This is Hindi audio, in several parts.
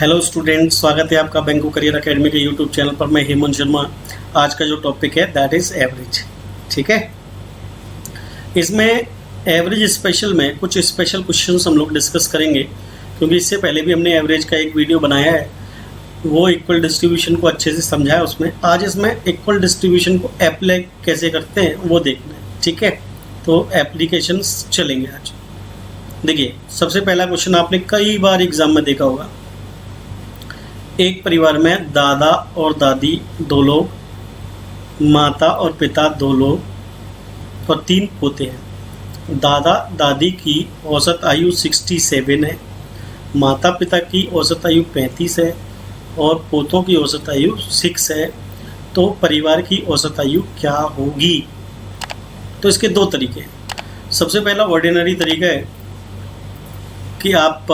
हेलो स्टूडेंट, स्वागत है आपका बैंको करियर एकेडमी के यूट्यूब चैनल पर। मैं हेमंत शर्मा। आज का जो टॉपिक है दैट इज़ एवरेज। ठीक है, इसमें एवरेज स्पेशल में कुछ स्पेशल क्वेश्चंस हम लोग डिस्कस करेंगे, क्योंकि इससे पहले भी हमने एवरेज का एक वीडियो बनाया है, वो इक्वल डिस्ट्रीब्यूशन को अच्छे से समझाया उसमें। आज इसमें इक्वल डिस्ट्रीब्यूशन को अप्लाई कैसे करते हैं वो देखना है। ठीक है, तो एप्लीकेशंस चलेंगे आज। देखिए, सबसे पहला क्वेश्चन आपने कई बार एग्जाम में देखा होगा। एक परिवार में दादा और दादी 2 लोग, माता और पिता 2 लोग और 3 पोते हैं। दादा दादी की औसत आयु 67 है, माता पिता की औसत आयु 35 है और पोतों की औसत आयु 6 है। तो परिवार की औसत आयु क्या होगी? तो इसके 2 तरीके हैं। सबसे पहला ऑर्डिनरी तरीका है कि आप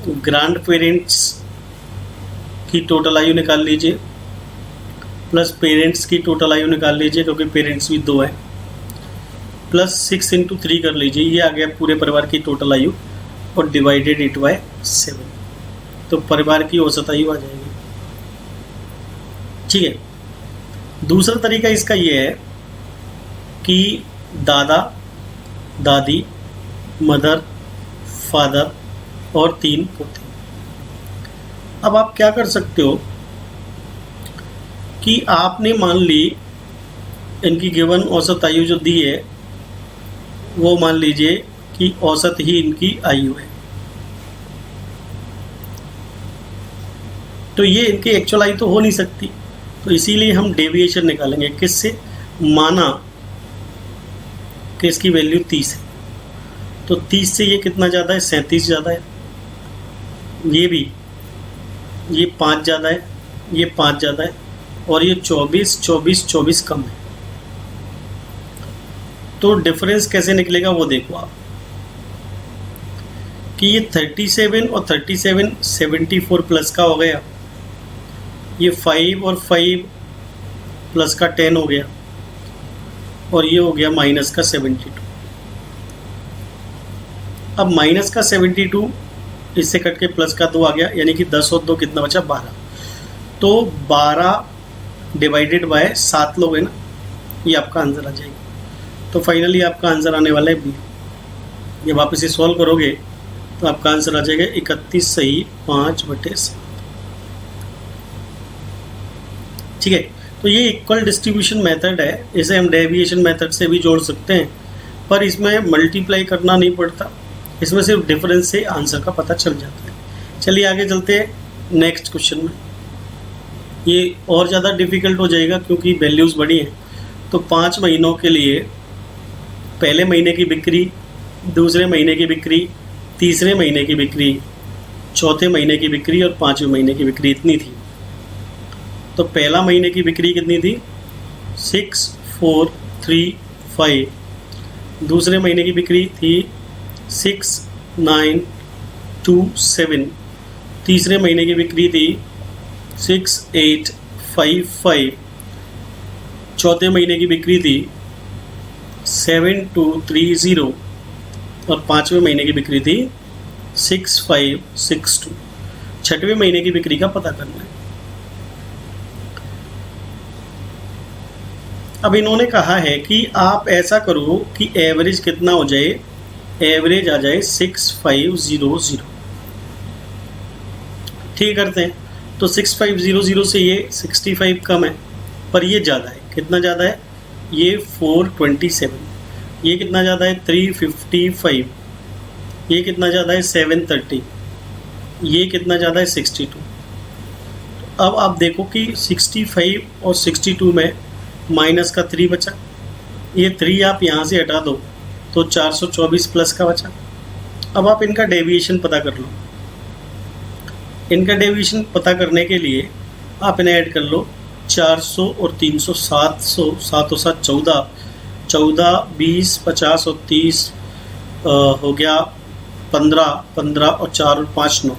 ग्रैंड पेरेंट्स की टोटल आयु निकाल लीजिए प्लस पेरेंट्स की टोटल आयु निकाल लीजिए, क्योंकि पेरेंट्स भी 2 हैं, प्लस 6 × 3 कर लीजिए। ये आ गया पूरे परिवार की टोटल आयु और डिवाइडेड इट बाय 7, तो परिवार की औसत आयु आ जाएगी। ठीक है, दूसरा तरीका इसका ये है कि दादा दादी, मदर, फादर और 3 पोते। अब आप क्या कर सकते हो कि आपने मान ली इनकी गिवन औसत आयु जो दी है वो मान लीजिए कि औसत ही इनकी आयु है, तो ये इनकी एक्चुअल आयु तो हो नहीं सकती। तो इसीलिए हम डेविएशन निकालेंगे। किससे? माना कि इसकी वैल्यू 30 है, तो 30 से ये कितना ज़्यादा है? 37 ज़्यादा है। ये 5 ज़्यादा है, ये 5 ज़्यादा है और ये 24 कम है। तो डिफरेंस कैसे निकलेगा वो देखो आप, कि ये 37 और 37 74 प्लस का हो गया, ये 5 और 5 प्लस का 10 हो गया और ये हो गया माइनस का 72। अब माइनस का 72 इससे कट के प्लस का 2 आ गया, यानी कि 10 और 2 कितना बचा? 12। तो 12 डिवाइडेड बाय 7 लोग है ना, ये आपका आंसर आ जाएगा। तो फाइनली आपका आंसर आने वाला है बी। जब आप इसे सॉल्व करोगे तो आपका आंसर आ जाएगा 31 सही 5/7। ठीक है, तो ये इक्वल डिस्ट्रीब्यूशन मेथड है। इसे हम डेविएशन मेथड से भी जोड़ सकते हैं, पर इसमें मल्टीप्लाई करना नहीं पड़ता, इसमें सिर्फ डिफरेंस से आंसर का पता चल जाता है। चलिए आगे चलते हैं नेक्स्ट क्वेश्चन में। ये और ज़्यादा डिफिकल्ट हो जाएगा क्योंकि वैल्यूज़ बड़ी हैं। तो 5 महीनों के लिए पहले महीने की बिक्री, दूसरे महीने की बिक्री, तीसरे महीने की बिक्री, चौथे महीने की बिक्री और 5वें महीने की बिक्री इतनी थी। तो पहला महीने की बिक्री कितनी थी? 6, 4, 3, 5। दूसरे महीने की बिक्री थी 6, 9, 2, 7। तीसरे महीने की बिक्री थी 6, 8, 5, 5। चौथे महीने की बिक्री थी 7, 2, 3, 0 और 5वें महीने की बिक्री थी 6, 5, 6, 2। 6वें महीने की बिक्री का पता करना है। अब इन्होंने कहा है कि आप ऐसा करो कि एवरेज कितना हो जाए? एवरेज आ जाए 6500। ठीक करते हैं, तो 6500 से ये 65 कम है, पर ये ज़्यादा है। कितना ज़्यादा है? ये 427। ये कितना ज़्यादा है? 355। ये कितना ज़्यादा है? 730। ये कितना ज़्यादा है? 62। अब आप देखो कि 65 और 62 में माइनस का 3 बचा। ये 3 आप यहाँ से हटा दो तो 424 प्लस का बचा। अब आप इनका डेविएशन पता कर लो। इनका डेविएशन पता करने के लिए आप इन्हें ऐड कर लो। 400 और 300 700, 7 और 7 14, 14, 20, 50 और 30 हो गया 15, 15 और 4 और 5 9,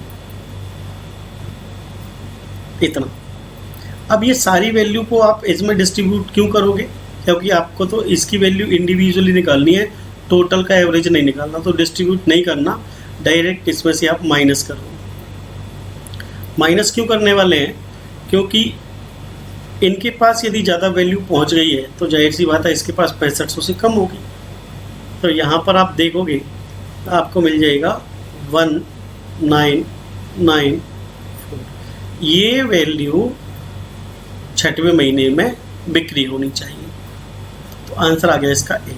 इतना। अब ये सारी वैल्यू को आप इसमें डिस्ट्रीब्यूट क्यों करोगे? क्योंकि आपको तो इसकी वैल्यू इंडिविजुअली निकालनी है, टोटल का एवरेज नहीं निकालना। तो डिस्ट्रीब्यूट नहीं करना, डायरेक्ट इसमें से आप माइनस कर दो। माइनस क्यों करने वाले हैं? क्योंकि इनके पास यदि ज़्यादा वैल्यू पहुंच गई है तो जाहिर सी बात है इसके पास 6500 से कम होगी। तो यहाँ पर आप देखोगे आपको मिल जाएगा 1994। ये वैल्यू 6वें महीने में बिक्री होनी चाहिए। तो आंसर आ गया इसका ए।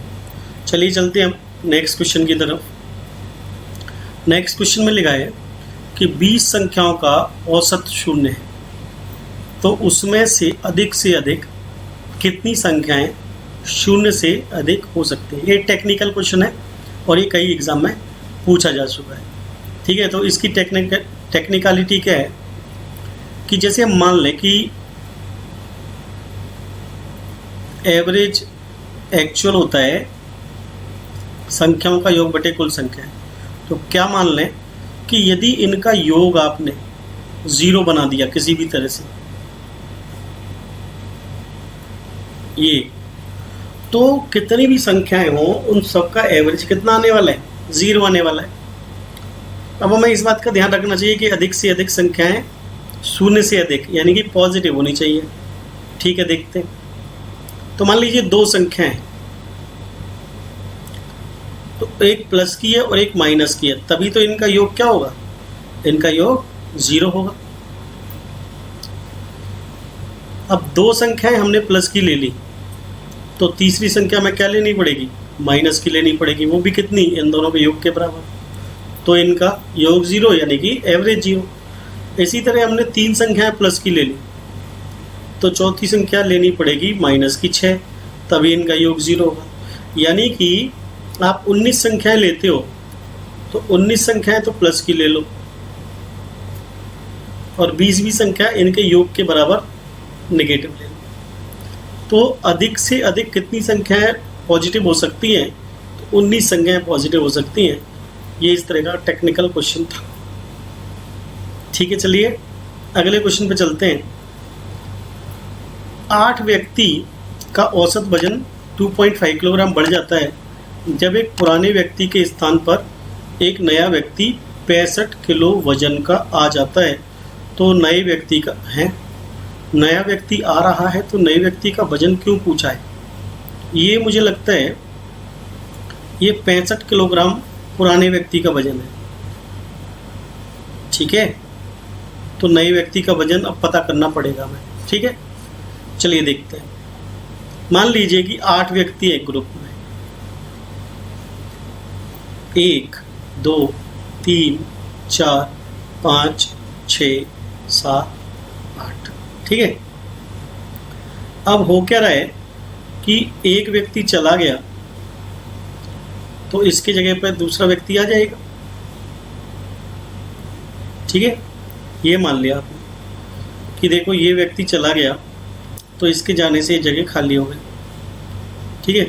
चलिए चलते हैं हम नेक्स्ट क्वेश्चन की तरफ। नेक्स्ट क्वेश्चन में लिखा है कि 20 संख्याओं का औसत 0 है, तो उसमें से अधिक कितनी संख्याएं 0 से अधिक हो सकती हैं। ये टेक्निकल क्वेश्चन है और ये कई एग्जाम में पूछा जा चुका है। ठीक है, तो इसकी टेक्निकलिटी क्या है कि जैसे हम मान लें कि एवरेज एक्चुअल होता है संख्याओं का योग बटे कुल संख्या है। तो क्या मान लें कि यदि इनका योग आपने 0 बना दिया किसी भी तरह से, ये तो कितनी भी संख्याएं हो उन सब का एवरेज कितना आने वाला है? 0 आने वाला है। अब हमें इस बात का ध्यान रखना चाहिए कि अधिक से अधिक संख्याएं 0 से अधिक यानी कि पॉजिटिव होनी चाहिए। ठीक है, देखते हैं। तो मान लीजिए 2 संख्याएं, तो एक प्लस की है और एक माइनस की है, तभी तो इनका योग क्या होगा? इनका योग 0 होगा। अब 2 संख्याएं हमने प्लस की ले ली, तो तीसरी संख्या में क्या लेनी पड़ेगी? माइनस की लेनी पड़ेगी, वो भी कितनी? इन दोनों के योग के बराबर। तो इनका योग 0 यानी कि एवरेज 0। इसी तरह हमने 3 संख्याएं प्लस की ले ली, तो चौथी संख्या लेनी पड़ेगी माइनस की 6, तभी इनका योग 0 होगा। यानी कि आप 19 संख्याएं लेते हो तो 19 संख्याएं तो प्लस की ले लो और 20वीं संख्या इनके योग के बराबर नेगेटिव ले लो। तो अधिक से अधिक कितनी संख्याएं पॉजिटिव हो सकती हैं? तो 19 संख्याएं पॉजिटिव हो सकती हैं। ये इस तरह का टेक्निकल क्वेश्चन था। ठीक है, चलिए अगले क्वेश्चन पे चलते हैं। 8 व्यक्ति का औसत वजन 2.5 किलोग्राम बढ़ जाता है जब एक पुराने व्यक्ति के स्थान पर एक नया व्यक्ति 65 किलो वजन का आ जाता है। तो नए व्यक्ति का है, नया व्यक्ति आ रहा है तो नए व्यक्ति का वजन क्यों पूछा है? ये मुझे लगता है ये 65 किलोग्राम पुराने व्यक्ति का वजन है। ठीक है, तो नए व्यक्ति का वजन अब पता करना पड़ेगा हमें। ठीक है, चलिए देखते हैं। मान लीजिए कि 8 व्यक्ति एक ग्रुप में, 1 2 3 4 5 6 7 8। ठीक है, अब हो क्या रहा है कि एक व्यक्ति चला गया तो इसकी जगह पर दूसरा व्यक्ति आ जाएगा। ठीक है, ये मान लिया आपने कि देखो ये व्यक्ति चला गया तो इसके जाने से ये जगह खाली हो गई। ठीक है,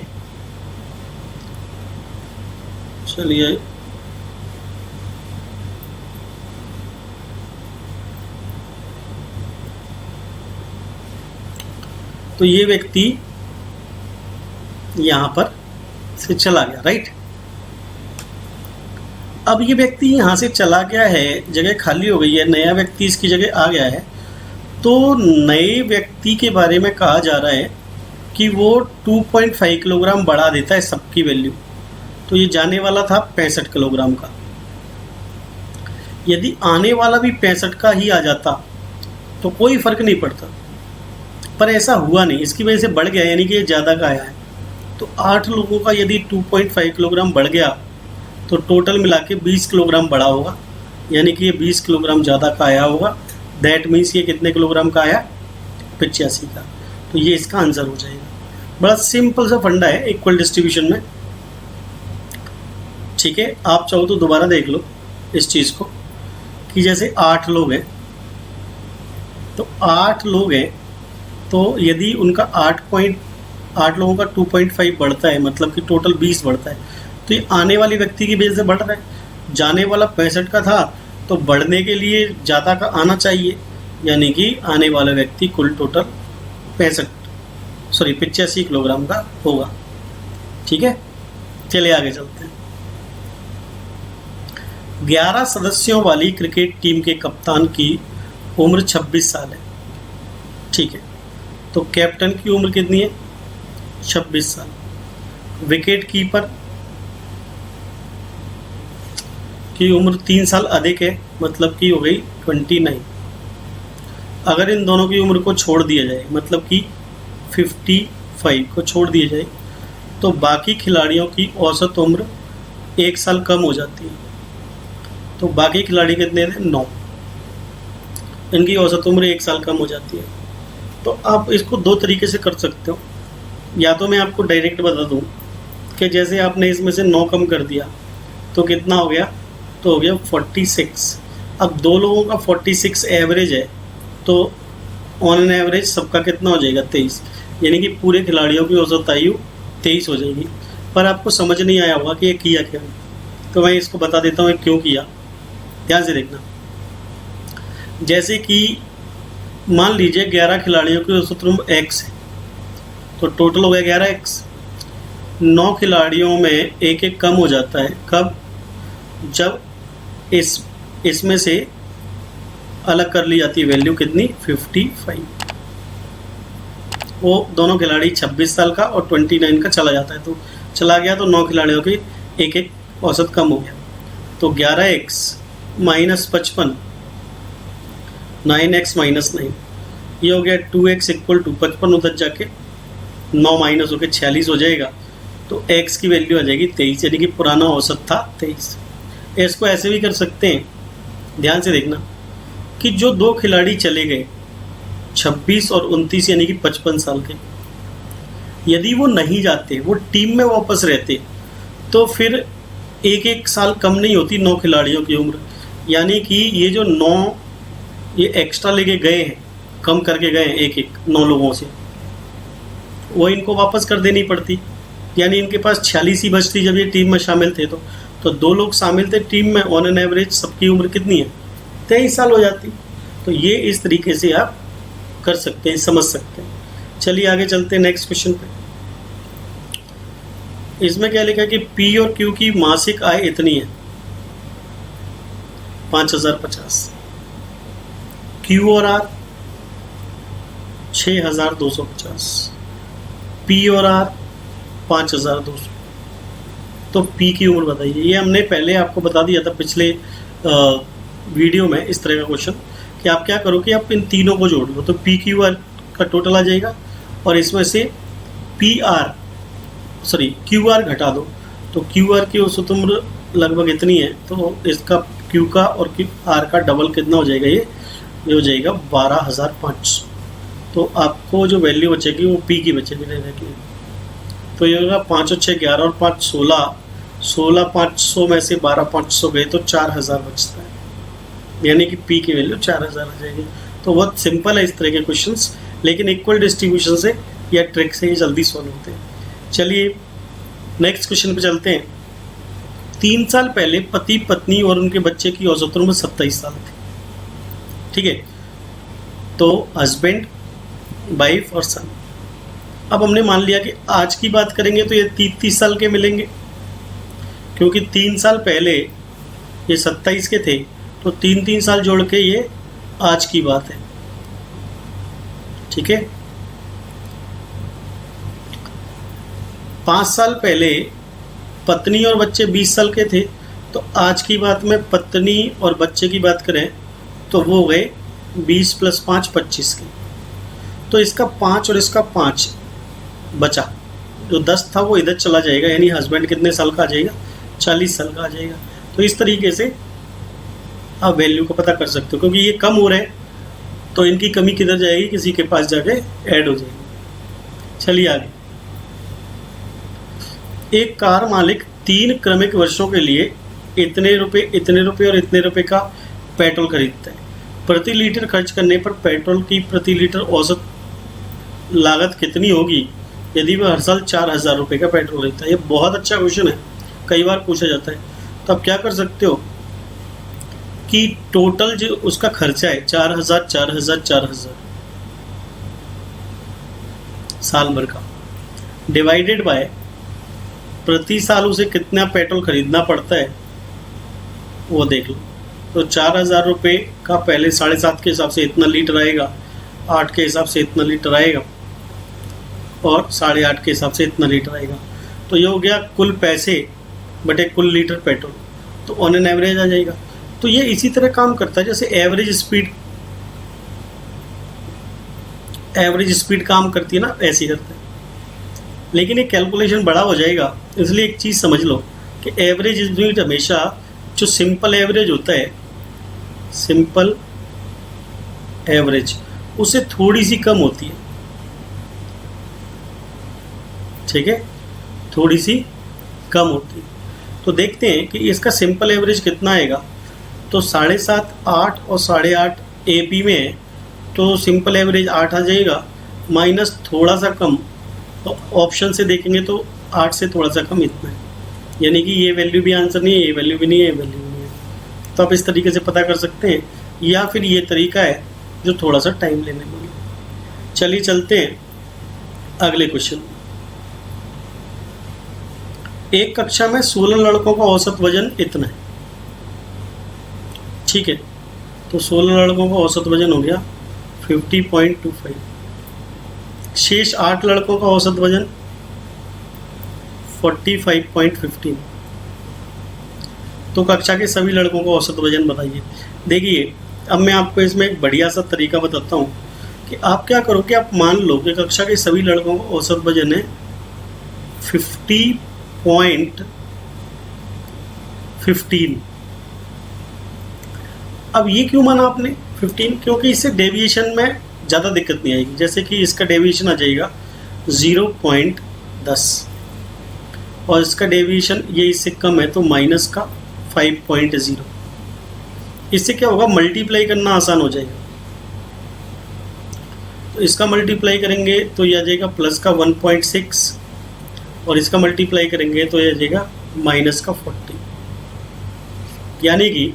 चलिए तो ये व्यक्ति यहां पर से चला गया, राइट। अब ये व्यक्ति यहां से चला गया है, जगह खाली हो गई है, नया व्यक्ति इसकी जगह आ गया है। तो नए व्यक्ति के बारे में कहा जा रहा है कि वो 2.5 किलोग्राम बढ़ा देता है सबकी वैल्यू। तो ये जाने वाला था 65 किलोग्राम का, यदि आने वाला भी 65 का ही आ जाता तो कोई फर्क नहीं पड़ता, पर ऐसा हुआ नहीं, इसकी वजह से बढ़ गया, यानी कि ये ज़्यादा का आया है। तो 8 लोगों का यदि 2.5 किलोग्राम बढ़ गया तो टोटल मिला के 20 किलोग्राम बढ़ा होगा, यानी कि ये 20 किलोग्राम ज़्यादा का आया होगा। दैट मीन्स ये कितने किलोग्राम का आया? 85 का। तो ये इसका आंसर हो जाएगा। बड़ा सिंपल सा फंडा है इक्वल डिस्ट्रीब्यूशन में। ठीक है, आप चाहो तो दोबारा देख लो इस चीज़ को कि जैसे 8 लोग हैं, तो 8 लोग हैं तो यदि उनका 8 लोगों का 2.5 बढ़ता है, मतलब कि टोटल 20 बढ़ता है, तो ये आने वाले व्यक्ति की वजह से बढ़ रहा है। जाने वाला 65 का था तो बढ़ने के लिए ज़्यादा का आना चाहिए, यानी कि आने वाला व्यक्ति कुल टोटल 85 किलोग्राम का होगा। ठीक है, चलिए आगे चलते हैं। 11 सदस्यों वाली क्रिकेट टीम के कप्तान की उम्र 26 साल है, ठीक है। तो कैप्टन की उम्र कितनी है? 26 साल। विकेट कीपर की उम्र 3 साल अधिक है, मतलब कि हो गई 29। अगर इन दोनों की उम्र को छोड़ दिया जाए, मतलब कि 55 को छोड़ दिया जाए, तो बाकी खिलाड़ियों की औसत उम्र 1 साल कम हो जाती है। तो बाकी खिलाड़ी कितने थे? 9। इनकी औसत उम्र 1 साल कम हो जाती है। तो आप इसको दो तरीके से कर सकते हो। या तो मैं आपको डायरेक्ट बता दूं कि जैसे आपने इसमें से 9 कम कर दिया तो कितना हो गया? तो हो गया 46। अब दो लोगों का 46 एवरेज है, तो ऑन एन एवरेज सबका कितना हो जाएगा? 23। यानी कि पूरे खिलाड़ियों की औसत आयु 23 हो जाएगी। पर आपको समझ नहीं आया होगा कि ये किया क्या, तो मैं इसको बता देता हूँ क्यों किया। ध्यान से देखना। जैसे कि मान लीजिए 11 खिलाड़ियों की औसत उम्र x है, तो टोटल हो गया 11x। 9 खिलाड़ियों में एक एक कम हो जाता है। कब? जब इसमें से अलग कर ली जाती है वैल्यू कितनी? 55। वो दोनों खिलाड़ी 26 साल का और 29 का चला जाता है, तो चला गया, तो 9 खिलाड़ियों की एक एक औसत कम हो गया। तो 11x माइनस 55, 9x माइनस 9, ये हो गया 2x इक्वल टू 55 उधर जाके 9 माइनस होकर 46 हो जाएगा। तो x की वैल्यू आ जाएगी 23, यानी कि पुराना औसत था 23। इसको ऐसे भी कर सकते हैं, ध्यान से देखना, कि जो दो खिलाड़ी चले गए 26 और 29 यानी कि 55 साल के, यदि वो नहीं जाते, वो टीम में वापस रहते, तो फिर एक एक साल कम नहीं होती 9 खिलाड़ियों की उम्र। यानी कि ये जो 9 ये एक्स्ट्रा लेके गए हैं, कम करके गए हैं एक एक 9 लोगों से, वो इनको वापस कर देनी पड़ती। यानी इनके पास 46 ही बचती जब ये टीम में शामिल थे। तो 2 लोग शामिल थे टीम में, ऑन एन एवरेज सबकी उम्र कितनी है? 23 साल हो जाती। तो ये इस तरीके से आप कर सकते हैं, समझ सकते हैं। चलिए आगे चलते हैं नेक्स्ट क्वेश्चन पे। इसमें क्या लिखा है कि पी और क्यू की मासिक आय इतनी है 5050, क्यू और आर 6250, पी और आर 5200। तो पी की उम्र बताइए। ये हमने पहले आपको बता दिया था पिछले वीडियो में, इस तरह का क्वेश्चन कि आप क्या करो कि आप इन तीनों को जोड़ लो, तो पी क्यू आर का टोटल आ जाएगा और इसमें से क्यू आर घटा दो, तो क्यू आर की औसत उम्र लगभग इतनी है, तो इसका क्यू का और क्यू आर का डबल कितना हो जाएगा? ये हो जाएगा 12500। तो आपको जो वैल्यू बचेगी वो पी की बचेगी रहने की। तो ये होगा 5 और 6 11 और 5 16, 16500 में से 12500 गए तो 4000 बचता है, यानी कि पी की वैल्यू 4000 आ जाएगी। तो बहुत सिंपल है इस तरह के क्वेश्चंस, लेकिन इक्वल डिस्ट्रीब्यूशन से या ट्रिक से ये जल्दी सॉल्व होते हैं। चलिए नेक्स्ट क्वेश्चन पे चलते हैं। 3 साल पहले पति पत्नी और उनके बच्चे की औसत उम्र 27 साल थी, ठीक है। तो हस्बैंड, वाइफ और सन। अब हमने मान लिया कि आज की बात करेंगे तो ये 30 साल के मिलेंगे, क्योंकि 3 साल पहले ये 27 के थे, तो 3 साल जोड़ के ये आज की बात है, ठीक है। 5 साल पहले पत्नी और बच्चे 20 साल के थे, तो आज की बात में पत्नी और बच्चे की बात करें तो वो गए 20 + 5 25 के। तो इसका 5 और इसका 5 बचा, जो 10 था वो इधर चला जाएगा, यानी हस्बैंड कितने साल का आ जाएगा? 40 साल का आ जाएगा। तो इस तरीके से आप वैल्यू को पता कर सकते हो, क्योंकि ये कम हो रहे हैं तो इनकी कमी किधर जाएगी? किसी के पास जाके ऐड हो जाएगी। चलिए आगे। एक कार मालिक 3 क्रमिक वर्षों के लिए इतने रुपए और इतने रुपए का पेट्रोल खरीदता है। प्रति लीटर खर्च करने पर पेट्रोल की प्रति लीटर औसत लागत कितनी होगी यदि वह हर साल 4000 रुपये का पेट्रोल लेता है? ये बहुत अच्छा क्वेश्चन है, कई बार पूछा जाता है। तो आप क्या कर सकते हो कि टोटल जो उसका खर्चा है 4000 साल भर का, डिवाइडेड बाय प्रति साल उसे कितना पेट्रोल खरीदना पड़ता है वो देख लो। तो 4,000 रुपये का पहले 7.5 के हिसाब से इतना लीटर आएगा, 8 के हिसाब से इतना लीटर आएगा और 8.5 के हिसाब से इतना लीटर आएगा। तो ये हो गया कुल पैसे बटे कुल लीटर पेट्रोल, तो ऑन एन एवरेज आ जाएगा। तो ये इसी तरह काम करता है जैसे एवरेज स्पीड काम करती है ना, ऐसे करता है। लेकिन ये कैलकुलेशन बड़ा हो जाएगा, इसलिए एक चीज़ समझ लो कि एवरेज यूनिट हमेशा जो सिंपल एवरेज होता है, सिंपल एवरेज उससे थोड़ी सी कम होती है, ठीक है, थोड़ी सी कम होती है। तो देखते हैं कि इसका सिंपल एवरेज कितना आएगा। तो 7.5, 8 और 8.5 AP में है, तो सिंपल एवरेज 8 आ जाएगा, माइनस थोड़ा सा कम, तो ऑप्शन से देखेंगे तो 8 से थोड़ा सा कम इतना है, यानी कि ये वैल्यू भी आंसर नहीं है, ये वैल्यू भी नहीं है, ये वैल्यू भी नहीं है। तो आप इस तरीके से पता कर सकते हैं, या फिर ये तरीका है जो थोड़ा सा टाइम लेने वाला। चलिए चलते हैं अगले क्वेश्चन। एक कक्षा में 16 लड़कों का औसत वजन इतना है, ठीक है। तो 16 लड़कों का औसत वजन हो गया 50.25। शेष 8 लड़कों का औसत वजन 45.15। तो कक्षा के सभी लड़कों का औसत वजन बताइए। देखिए, अब मैं आपको इसमें एक बढ़िया सा तरीका बताता हूँ कि आप क्या करो कि आप मान लो कि कक्षा के सभी लड़कों का औसत वजन है 50.15। अब ये क्यों माना आपने 15? क्योंकि इससे डेविएशन में ज़्यादा दिक्कत नहीं आएगी। जैसे कि इसका डेविएशन आ जाएगा 0.10 और इसका डेविएशन ये इससे कम है तो माइनस का 5.0। इससे क्या होगा, मल्टीप्लाई करना आसान हो जाएगा। तो इसका मल्टीप्लाई करेंगे तो ये आ जाएगा प्लस का 1.6 और इसका मल्टीप्लाई करेंगे तो ये आ जाएगा माइनस का 40। यानी कि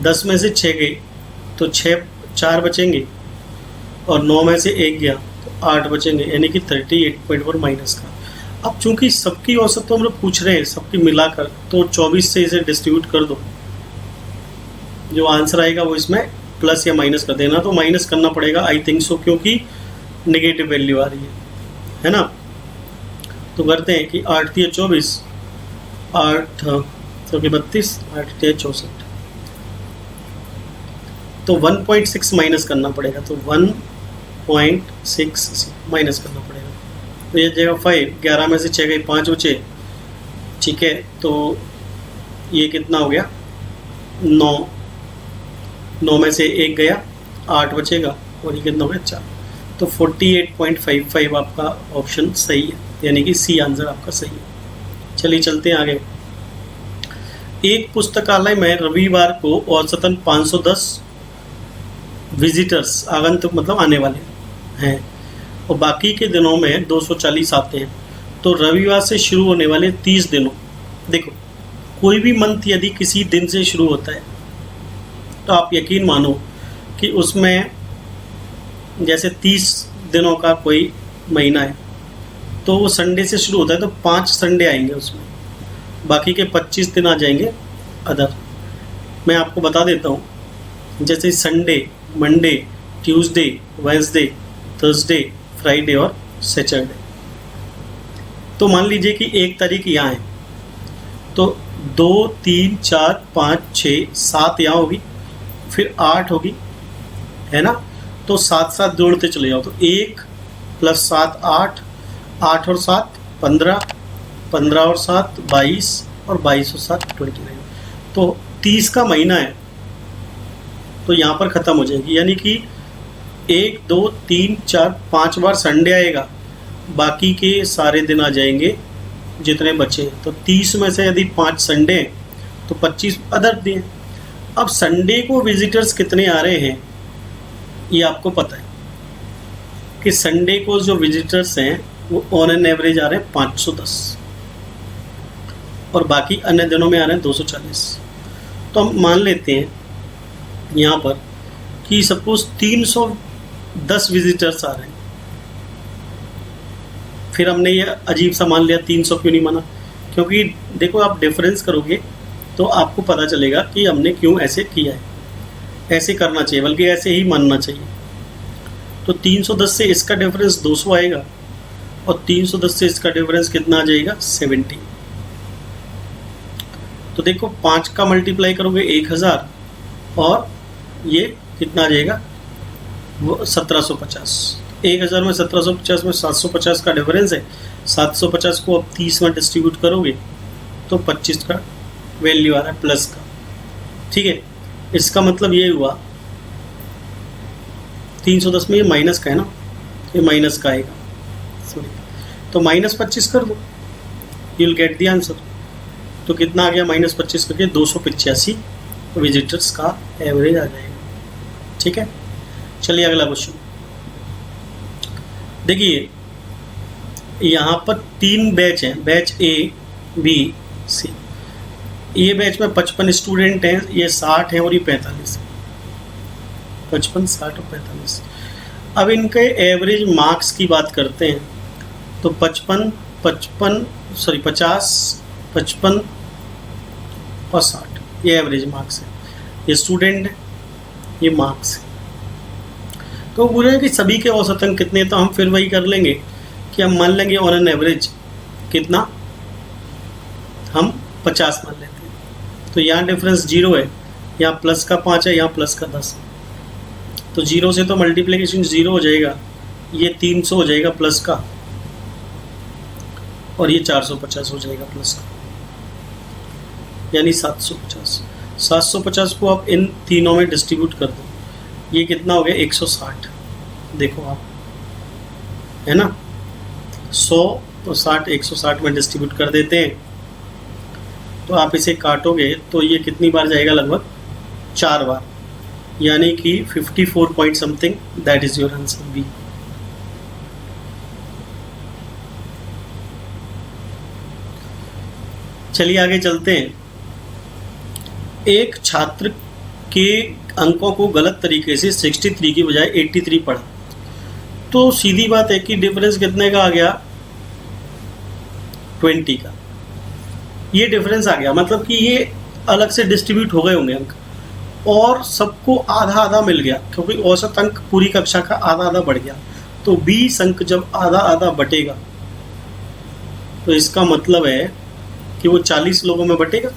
10 में से 6 गए तो 4 बचेंगे और 9 में से 1 गया तो 8 बचेंगे, यानी कि 38.1 माइनस का। अब चूंकि सबकी औसत तो हम लोग पूछ रहे हैं, सबकी मिलाकर, तो 24 से इसे डिस्ट्रीब्यूट कर दो, जो आंसर आएगा वो इसमें प्लस या माइनस कर देना। तो माइनस करना पड़ेगा आई थिंक सो, क्योंकि नेगेटिव वैल्यू आ रही है ना। तो करते हैं कि 8 3 24, 8 32, 8 3 64, तो 1.6 माइनस करना पड़ेगा। तो 1.6 माइनस करना पड़ेगा, तो ये जगह 5, 11 में से 6 गई, 5 बचे, ठीक है। तो ये कितना हो गया 9, 9 में से 1 गया, 8 बचेगा और ये कितना हो गया 4। तो 48.55 आपका ऑप्शन सही है, यानी कि सी आंसर आपका सही है। चलिए चलते हैं आगे। एक पुस्तकालय में रविवार को औसतन 510 विजिटर्स, आगंतुक मतलब आने वाले हैं, और बाकी के दिनों में 240 आते हैं। तो रविवार से शुरू होने वाले 30 दिनों, देखो कोई भी मंथ यदि किसी दिन से शुरू होता है तो आप यकीन मानो कि उसमें जैसे 30 दिनों का कोई महीना है तो वो संडे से शुरू होता है, तो 5 संडे आएंगे उसमें, बाकी के 25 दिन आ जाएंगे अदर। मैं आपको बता देता हूँ, जैसे Sunday, Monday, Tuesday, Wednesday, Thursday, Friday और सैटरडे। तो मान लीजिए कि 1 तारीख यहाँ है, तो 2 3 4 5 6 7 यहाँ होगी, फिर 8 होगी, है ना। तो 7 7 जोड़ते चले जाओ, तो 1 + 7 8, 8 और 7 15, 15 और 7 22 और 22 और 7 29। तो 30 का महीना है, तो यहाँ पर ख़त्म हो जाएगी, यानी कि 1 2 3 4 5 बार संडे आएगा, बाकी के सारे दिन आ जाएंगे जितने बचे। तो 30 में से यदि 5 संडे हैं तो 25 अदर दिन। अब संडे को विजिटर्स कितने आ रहे हैं ये आपको पता है कि संडे को जो विजिटर्स हैं वो ऑन एन एवरेज आ रहे हैं 510 और बाकी अन्य दिनों में आ रहे हैं 240। तो हम मान लेते हैं यहाँ पर कि सपोज 310 विजिटर्स आ रहे हैं। फिर हमने ये अजीब सा मान लिया, 300 क्यों नहीं माना, क्योंकि देखो आप डिफरेंस करोगे तो आपको पता चलेगा कि हमने क्यों ऐसे किया है। ऐसे करना चाहिए, बल्कि ऐसे ही मानना चाहिए। तो 310 से इसका डिफरेंस 200 आएगा और 310 से इसका डिफरेंस कितना आ जाएगा 70। तो देखो 5 का मल्टीप्लाई करोगे 1000 और ये कितना आ जाएगा वो 1750। 1000 में 1750 में 750 का डिफरेंस है। 750 को अब 30 में डिस्ट्रीब्यूट करोगे तो 25 का वैल्यू आ रहा है प्लस का। ठीक है, इसका मतलब ये हुआ 310 में ये माइनस का है ना, ये माइनस का आएगा, सॉरी, तो -25 कर दो, you will get the answer. तो कितना आ गया -25 करके 285 विजिटर्स का एवरेज आ जाएगा। ठीक है, चलिए अगला क्वेश्चन देखिए। यहाँ पर 3 बैच हैं, बैच ए बी सी। ये बैच में 55 स्टूडेंट हैं, ये 60 हैं और ये 45 है। 55, 60 और 45। अब इनके एवरेज मार्क्स की बात करते हैं तो 50, 55 और 60 ये एवरेज मार्क्स है। ये स्टूडेंट है, ये मार्क्स है। तो बोले कि सभी के औसत अंक कितने, तो हम फिर वही कर लेंगे कि हम मान लेंगे ऑन एन एवरेज कितना, हम 50 मान लेते हैं। तो यहाँ डिफरेंस 0 है, यहाँ प्लस का 5 है, यहाँ प्लस का 10 है। तो 0 से तो मल्टीप्लिकेशन 0 हो जाएगा, ये 300 हो जाएगा प्लस का और ये 450 हो जाएगा प्लस का, यानी 750। 750 को आप इन तीनों में डिस्ट्रीब्यूट कर दो, ये कितना हो गया 160। देखो आप, है ना, 100 और 60 160 में डिस्ट्रीब्यूट कर देते हैं। तो आप इसे काटोगे तो ये कितनी बार जाएगा, लगभग 4 बार, यानी कि 54 point something. That is your answer B. चलिए आगे चलते हैं। एक छात्र के अंकों को गलत तरीके से 63 की बजाय 83 पढ़ा, तो सीधी बात है कि डिफरेंस कितने का आ गया, 20 का। ये डिफरेंस आ गया, मतलब कि ये अलग से डिस्ट्रीब्यूट हो गए होंगे अंक और सबको आधा आधा मिल गया, क्योंकि औसत अंक पूरी कक्षा का आधा आधा बढ़ गया। तो 20 अंक जब आधा आधा बटेगा तो इसका मतलब है कि वो 40 लोगों में बटेगा।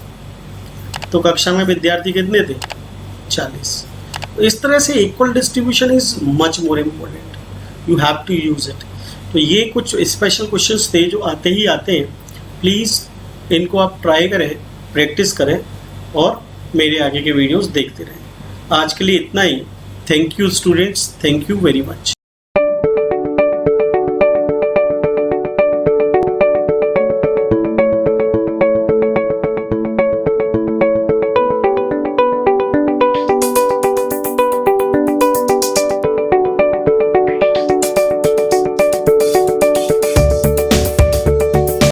तो कक्षा में विद्यार्थी कितने थे, 40। तो इस तरह से equal distribution is much more important, you have to use it. तो ये कुछ स्पेशल क्वेश्चंस थे जो आते ही आते हैं। प्लीज़ इनको आप ट्राई करें, प्रैक्टिस करें और मेरे आगे के वीडियोस देखते रहें। आज के लिए इतना ही। Thank you students, thank you very much.